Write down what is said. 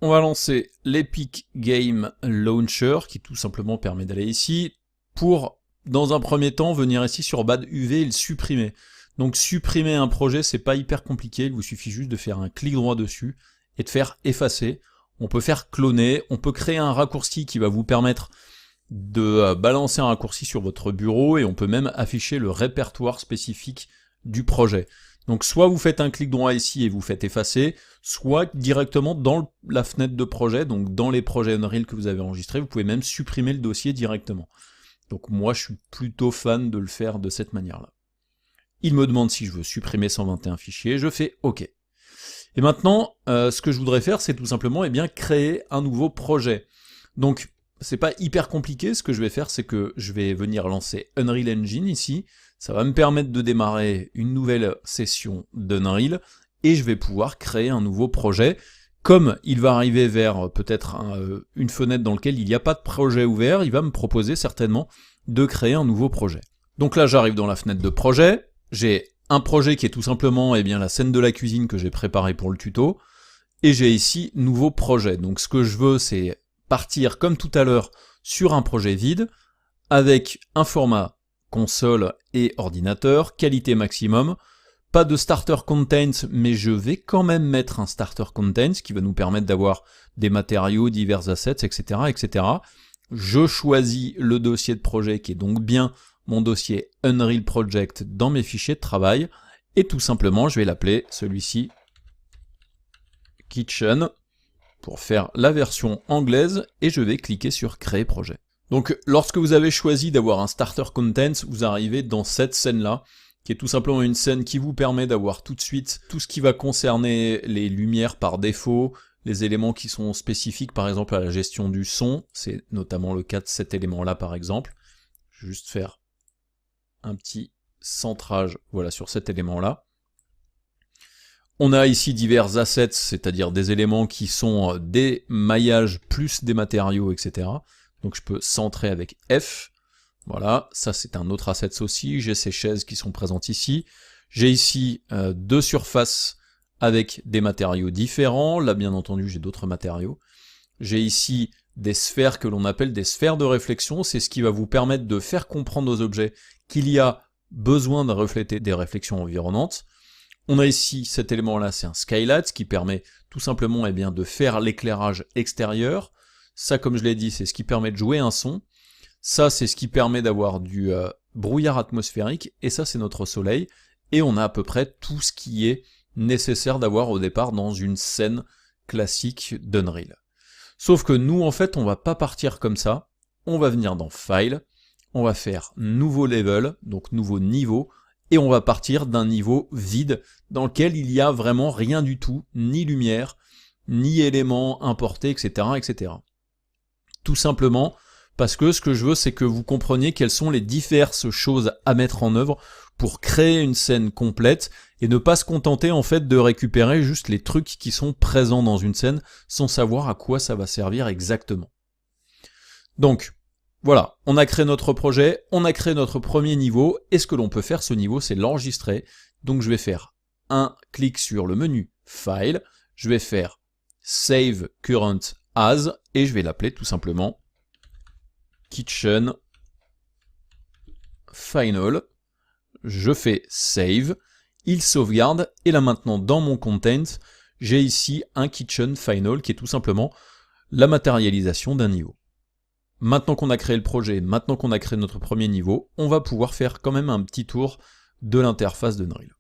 on va lancer l'Epic Game Launcher, qui tout simplement permet d'aller ici, pour, dans un premier temps, venir ici sur Bad UV et le supprimer. Donc supprimer un projet, c'est pas hyper compliqué, il vous suffit juste de faire un clic droit dessus, et de faire effacer. On peut faire cloner, on peut créer un raccourci qui va vous permettre de balancer un raccourci sur votre bureau, et on peut même afficher le répertoire spécifique du projet. Donc soit vous faites un clic droit ici et vous faites effacer, soit directement dans la fenêtre de projet, donc dans les projets Unreal que vous avez enregistrés, vous pouvez même supprimer le dossier directement. Donc moi je suis plutôt fan de le faire de cette manière-là. Il me demande si je veux supprimer 121 fichiers, je fais OK. Et maintenant, ce que je voudrais faire, c'est tout simplement créer un nouveau projet. Donc c'est pas hyper compliqué, ce que je vais faire, c'est que je vais venir lancer Unreal Engine ici, ça va me permettre de démarrer une nouvelle session d'Unreal, et je vais pouvoir créer un nouveau projet. Comme il va arriver vers peut-être une fenêtre dans laquelle il n'y a pas de projet ouvert, il va me proposer certainement de créer un nouveau projet. Donc là j'arrive dans la fenêtre de projet, j'ai un projet qui est tout simplement la scène de la cuisine que j'ai préparée pour le tuto, et j'ai ici nouveau projet. Donc ce que je veux, c'est partir comme tout à l'heure sur un projet vide, avec un format console et ordinateur, qualité maximum, pas de starter content, mais je vais quand même mettre un starter content, qui va nous permettre d'avoir des matériaux, divers assets, etc., etc. Je choisis le dossier de projet, qui est donc bien mon dossier Unreal Project dans mes fichiers de travail, et tout simplement, je vais l'appeler, celui-ci, Kitchen, pour faire la version anglaise, et je vais cliquer sur Créer projet. Donc lorsque vous avez choisi d'avoir un starter content, vous arrivez dans cette scène-là, qui est tout simplement une scène qui vous permet d'avoir tout de suite tout ce qui va concerner les lumières par défaut, les éléments qui sont spécifiques par exemple à la gestion du son, c'est notamment le cas de cet élément-là par exemple. Je vais juste faire un petit centrage voilà, sur cet élément-là. On a ici divers assets, c'est-à-dire des éléments qui sont des maillages plus des matériaux, etc. Donc je peux centrer avec F, voilà, ça c'est un autre asset aussi, j'ai ces chaises qui sont présentes ici, j'ai ici deux surfaces avec des matériaux différents, là bien entendu j'ai d'autres matériaux, j'ai ici des sphères que l'on appelle des sphères de réflexion, c'est ce qui va vous permettre de faire comprendre aux objets qu'il y a besoin de refléter des réflexions environnantes. On a ici cet élément-là, c'est un skylight qui permet tout simplement de faire l'éclairage extérieur. Ça, comme je l'ai dit, c'est ce qui permet de jouer un son. Ça, c'est ce qui permet d'avoir du brouillard atmosphérique. Et ça, c'est notre soleil. Et on a à peu près tout ce qui est nécessaire d'avoir au départ dans une scène classique d'Unreal. Sauf que nous, en fait, on va pas partir comme ça. On va venir dans File. On va faire Nouveau Level, donc nouveau niveau. Et on va partir d'un niveau vide dans lequel il n'y a vraiment rien du tout, ni lumière, ni éléments importés, etc., etc. Tout simplement parce que ce que je veux, c'est que vous compreniez quelles sont les diverses choses à mettre en œuvre pour créer une scène complète et ne pas se contenter en fait de récupérer juste les trucs qui sont présents dans une scène sans savoir à quoi ça va servir exactement. Donc, voilà, on a créé notre projet, on a créé notre premier niveau, et ce que l'on peut faire, ce niveau, c'est l'enregistrer. Donc je vais faire un clic sur le menu File, je vais faire Save Current As, et je vais l'appeler tout simplement Kitchen Final. Je fais Save, il sauvegarde, et là maintenant dans mon content, j'ai ici un Kitchen Final qui est tout simplement la matérialisation d'un niveau. Maintenant qu'on a créé le projet, maintenant qu'on a créé notre premier niveau, on va pouvoir faire quand même un petit tour de l'interface d'Unreal.